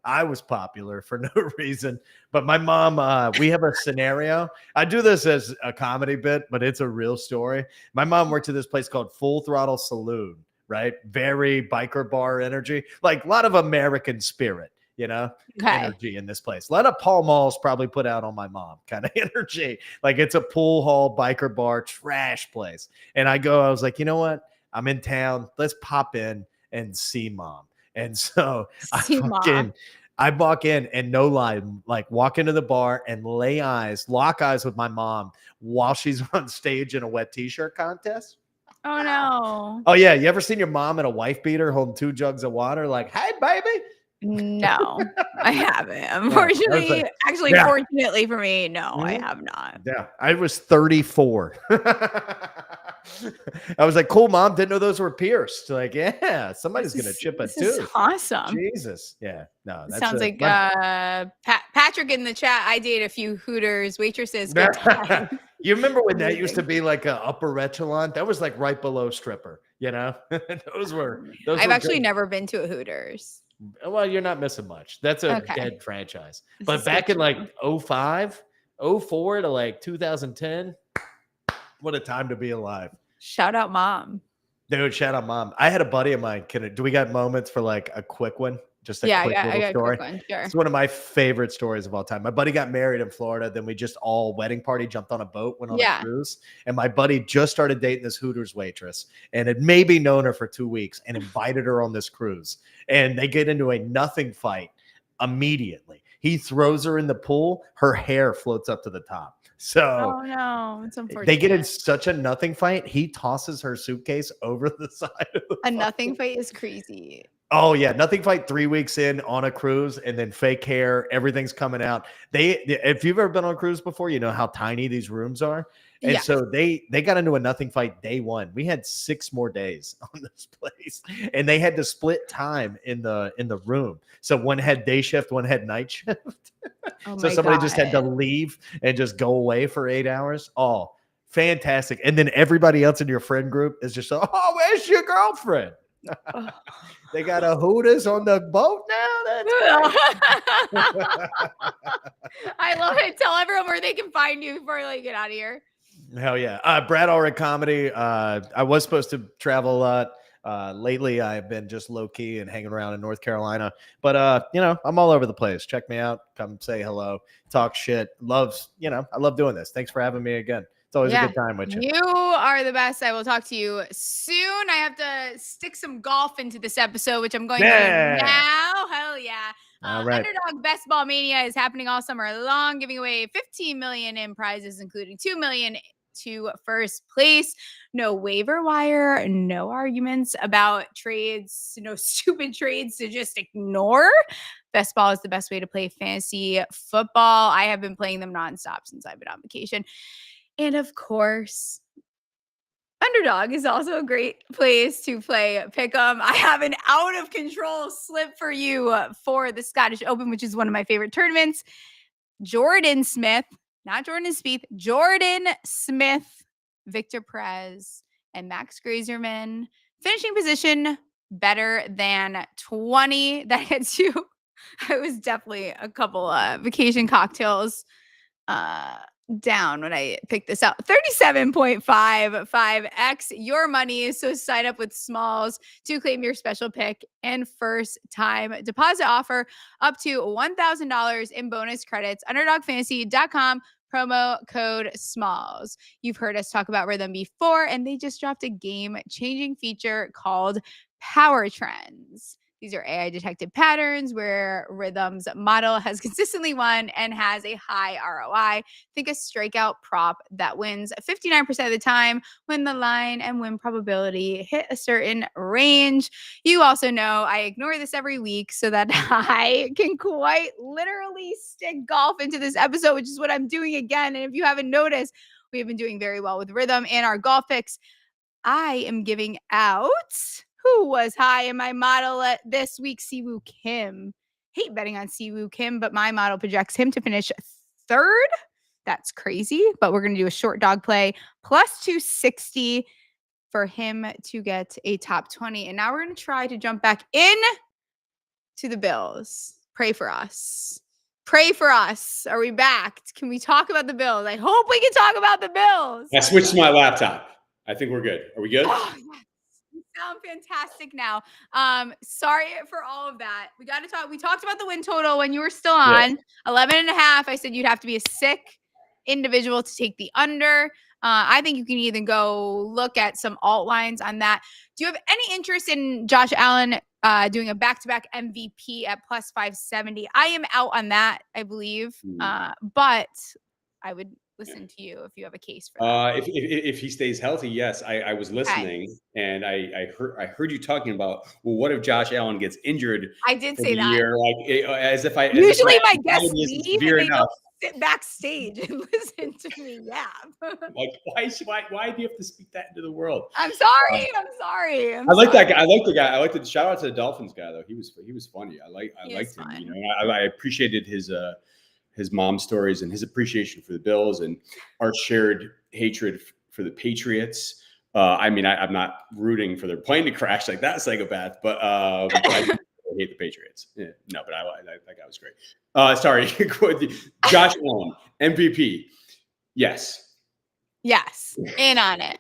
I was popular for no reason. But my mom, we have a scenario. I do this as a comedy bit, but it's a real story. My mom worked at this place called Full Throttle Saloon, right? Very biker bar energy, like a lot of American spirit energy in this place. A lot of Paul Malls probably put out on my mom kind of energy. Like it's a pool hall, biker bar, trash place. And I was like, you know what? I'm in town. Let's pop in and see mom. And so I walk in and no lie, like walk into the bar and lock eyes with my mom while she's on stage in a wet t-shirt contest. Oh no. Oh yeah. You ever seen your mom in a wife beater holding 2 jugs of water? Like, hey baby. No, I haven't. Unfortunately, fortunately for me, no, I have not. Yeah. I was 34. I was like, cool, mom. Didn't know those were pierced. Like, yeah, somebody's going to chip a tooth. Awesome. Jesus. Yeah. No, that sounds like Patrick in the chat. I date a few Hooters waitresses. You remember when that used to be like an upper echelon? That was like right below stripper, those were I've actually never been to a Hooters. Well, you're not missing much. That's a dead franchise. But back in like 05, 04 to like 2010, what a time to be alive. Shout out mom. Dude, shout out mom. I had a buddy of mine. Do we got moments for like a quick one? Just a quick little story. Quick one, sure. It's one of my favorite stories of all time. My buddy got married in Florida. Then we just all wedding party, jumped on a boat, went on a cruise. And my buddy just started dating this Hooters waitress and had maybe known her for 2 weeks and invited her on this cruise. And they get into a nothing fight immediately. He throws her in the pool. Her hair floats up to the top. So oh no, it's unfortunate. They get in such a nothing fight. He tosses her suitcase over the side of the nothing fight is crazy. Oh yeah, nothing fight 3 weeks in on a cruise and then fake hair, everything's coming out. If you've ever been on a cruise before, you know how tiny these rooms are. And so they got into a nothing fight day 1. We had 6 more days on this place, and they had to split time in the room. So one had day shift, one had night shift. So somebody just had to leave and just go away for 8 hours. Oh, fantastic! And then everybody else in your friend group is just, oh, where's your girlfriend? They got a Hooters on the boat now. I love it. Tell everyone where they can find you before I get out of here. Hell yeah. Brad Allred Comedy. I was supposed to travel a lot. Lately, I've been just low key and hanging around in North Carolina. But, I'm all over the place. Check me out. Come say hello. Talk shit. I love doing this. Thanks for having me again. It's always a good time with you. You are the best. I will talk to you soon. I have to stick some golf into this episode, which I'm going to do now. Hell yeah. All right. Underdog Best Ball Mania is happening all summer long, giving away $15 million in prizes, including $2 million to first place. No waiver wire, no arguments about trades, no stupid trades to just ignore. Best Ball is the best way to play fantasy football. I have been playing them nonstop since I've been on vacation. And of course, Underdog is also a great place to play Pick'em. I have an out of control slip for you for the Scottish Open, which is one of my favorite tournaments. Jordan Smith, not Jordan Spieth, Jordan Smith, Victor Perez, and Max Grazerman. Finishing position better than 20. That gets you. I was definitely a couple vacation cocktails down when I picked this out. 37.55x your money. So sign up with Smalls to claim your special pick and first time deposit offer up to $1,000 in bonus credits. UnderdogFantasy.com. Promo code SMALLS. You've heard us talk about Rhythm before, and they just dropped a game-changing feature called Power Trends. These are AI detected patterns where Rhythm's model has consistently won and has a high ROI. Think a strikeout prop that wins 59% of the time when the line and win probability hit a certain range. You also know I ignore this every week so that I can quite literally stick golf into this episode, which is what I'm doing again. And if you haven't noticed, we have been doing very well with Rhythm and our golf picks. I am giving out who was high in my model this week, Siwoo Kim. Hate betting on Siwoo Kim, but my model projects him to finish 3rd. That's crazy, but we're going to do a short dog play plus 260 for him to get a top 20. And now we're going to try to jump back in to the Bills. Pray for us. Pray for us. Are we back? Can we talk about the Bills? I hope we can talk about the Bills. I switched to my laptop. I think we're good. Are we good? Oh, yes. sound fantastic now. Sorry for all of that. We got to talk. We talked about the win total when you were still on 11.5. I said you'd have to be a sick individual to take the under. I think you can either go look at some alt lines on that. Do you have any interest in Josh Allen doing a back-to-back MVP at plus 570? I am out on that, I believe. But I would listen to you if you have a case for that. If he stays healthy, yes. I was listening and I heard you talking about, well, what if Josh Allen gets injured? I did say that. Year, like as if I usually my guests leave and they enough. don't sit backstage and listen to me yap. Like why do you have to speak that into the world? I'm sorry. I like that guy. I like the guy. I like the shout out to the Dolphins guy though. He was funny. I liked him. You know, I appreciated his mom stories and his appreciation for the Bills and our shared hatred for the Patriots. I mean, I'm not rooting for their plane to crash like that psychopath, but I hate the Patriots. Yeah, no, but that guy was great. Sorry, Josh Allen, MVP. Yes, in on it.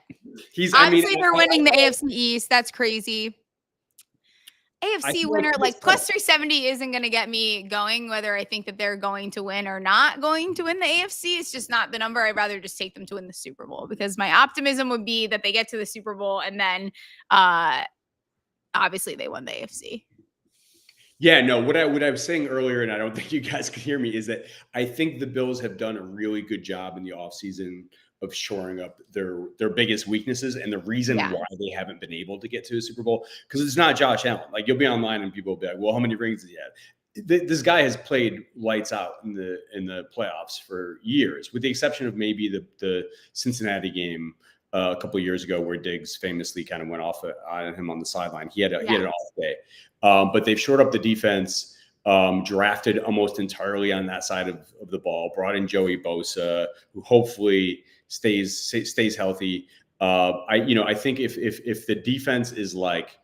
Obviously, they're winning the AFC East. That's crazy. AFC winner, like plus 370 isn't going to get me going, whether I think that they're going to win or not going to win the AFC. It's just not the number. I'd rather just take them to win the Super Bowl because my optimism would be that they get to the Super Bowl and then obviously they won the AFC. Yeah, no, what I was saying earlier, and I don't think you guys could hear me, is that I think the Bills have done a really good job in the offseason of shoring up their biggest weaknesses and the reason why they haven't been able to get to a Super Bowl, because it's not Josh Allen. Like, you'll be online and people will be like, well, how many rings does he have? This guy has played lights out in the playoffs for years, with the exception of maybe the Cincinnati game a couple of years ago where Diggs famously kind of went off on him on the sideline. He had an off day. But they've shored up the defense, drafted almost entirely on that side of the ball, brought in Joey Bosa, who hopefully stays healthy. I think if the defense is like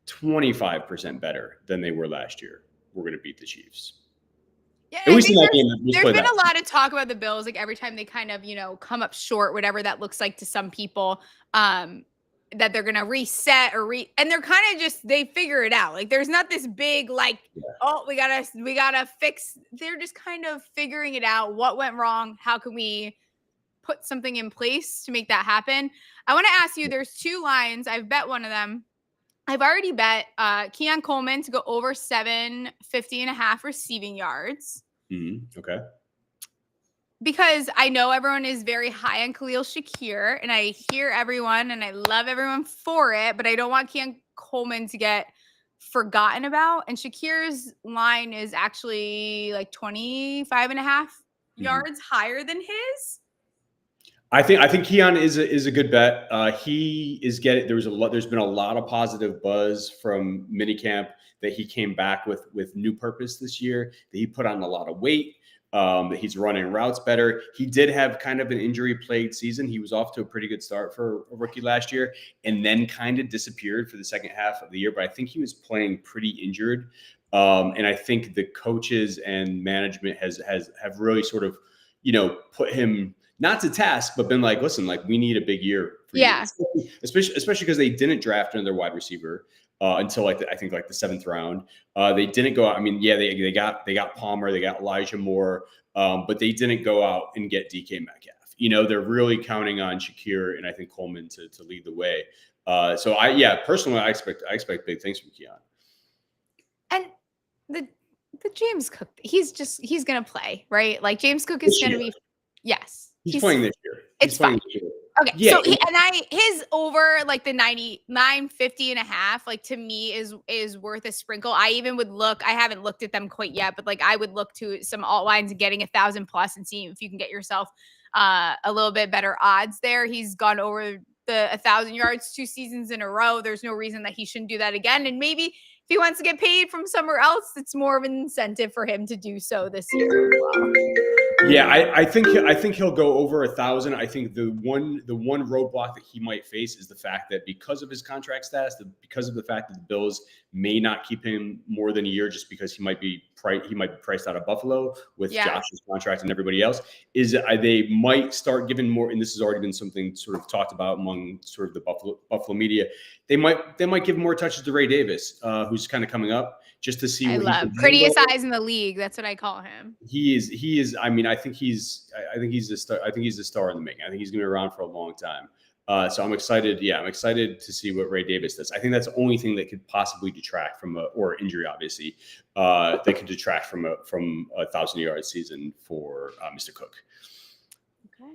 25% better than they were last year, we're going to beat the Chiefs. Yeah, there's been a lot of talk about the Bills, like every time they kind of, come up short, whatever that looks like to some people, that they're going to reset and they're kind of just, they figure it out. Like, there's not this big, oh, we gotta fix. They're just kind of figuring it out. What went wrong? How can we put something in place to make that happen? I want to ask you, there's two lines. I've bet one of them. I've already bet Keon Coleman to go over 750.5 receiving yards. Okay. Because I know everyone is very high on Khalil Shakir, and I hear everyone, and I love everyone for it, but I don't want Keon Coleman to get forgotten about. And Shakir's line is actually like 25.5 yards higher than his. I think Keon is a good bet. He is getting, there's been a lot of positive buzz from minicamp that he came back with new purpose this year, that he put on a lot of weight, that he's running routes better. He did have kind of an injury-plagued season. He was off to a pretty good start for a rookie last year and then kind of disappeared for the second half of the year. But I think he was playing pretty injured. And I think the coaches and management have really sort of, put him not to task, but been like, listen, like, we need a big year for you. Especially because they didn't draft another wide receiver until I think the 7th round. They didn't go out. I mean, they got Palmer, they got Elijah Moore, but they didn't go out and get DK Metcalf. They're really counting on Shakir and I think Coleman to lead the way. So personally, I expect big things from Keon. And the James Cook, he's gonna play, right? Like, James Cook is gonna be, yes. He's playing this year. It's fine. Okay. Yeah. So his over like the 99.50.5, like, to me is worth a sprinkle. I even would look, I haven't looked at them quite yet, but like, I would look to some alt lines and getting 1,000 plus and seeing if you can get yourself a little bit better odds there. He's gone over the 1,000 yards 2 seasons in a row. There's no reason that he shouldn't do that again. And maybe if he wants to get paid from somewhere else, it's more of an incentive for him to do so this year as well. Yeah, I think he'll go over 1,000. I think the one roadblock that he might face is the fact that because of his contract status, because of the fact that the Bills may not keep him more than a year, just because he might be priced out of Buffalo with Josh's contract and everybody else, is that they might start giving more. And this has already been something sort of talked about among sort of the Buffalo media. They might give more touches to Ray Davis, who's kind of coming up, just to see. I love prettiest eyes in the league. That's what I call him. He is. I mean, I think he's a star. I think he's a star in the making. I think he's going to be around for a long time. So I'm excited. Yeah, I'm excited to see what Ray Davis does. I think that's the only thing that could possibly detract from or injury, obviously, that could detract from a 1,000-yard season for Mr. Cook. Okay,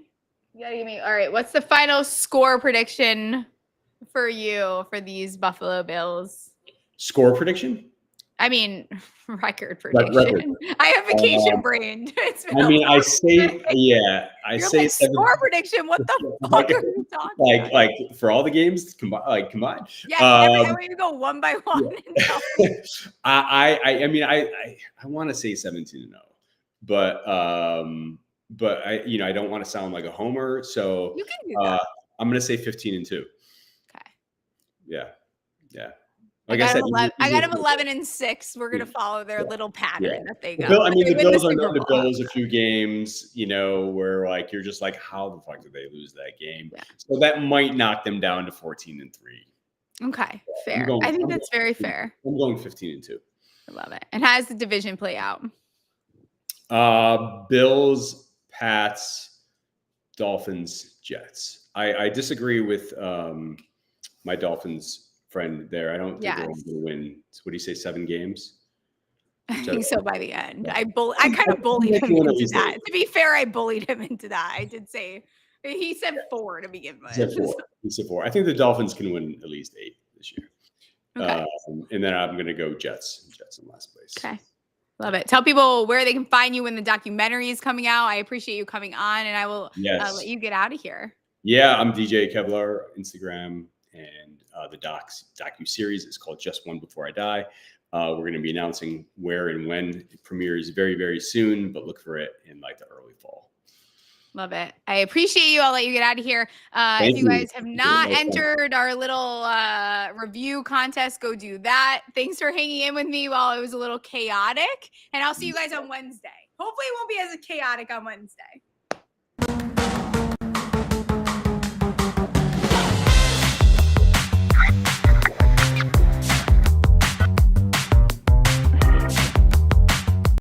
you gotta give me. All right, what's the final score prediction for you for these Buffalo Bills? Score prediction? I mean, record prediction. Record. I have vacation brain. I say score prediction. What the fuck are you talking about? Like for all the games combined. Yeah, we go one by one. I want to say 17-0, but I don't want to sound like a homer, so you can do that. I'm gonna say 15-2. Okay. Yeah. Like I got him 11-6. We're gonna follow their little pattern that they go. The Bills are known to Bills a few games, where like you're just like, how the fuck did they lose that game? Yeah. So that might knock them down to 14-3. Okay, fair. I think that's very fair. I'm going 15-2. I love it. And how does the division play out? Bills, Pats, Dolphins, Jets. I disagree with my Dolphins friend there. I don't think they're going to win. What do you say, 7 games? I think so by the end. I kind of bullied him into that. To be fair, I bullied him into that. I did say he said 4 to begin with. He said 4. I think the Dolphins can win at least 8 this year. Okay. And then I'm going to go Jets in last place. Okay. Love it. Tell people where they can find you when the documentary is coming out. I appreciate you coming on, and I will let you get out of here. Yeah, I'm DJ Kevlar, Instagram, and the docuseries is called Just One Before I Die. We're going to be announcing where and when it premieres very, very soon, but look for it in like the early fall. Love it. I appreciate you. I'll let you get out of here. If you guys have not entered our little review contest, go do that. Thanks for hanging in with me while it was a little chaotic, and I'll see you guys on Wednesday. Hopefully it won't be as chaotic on Wednesday.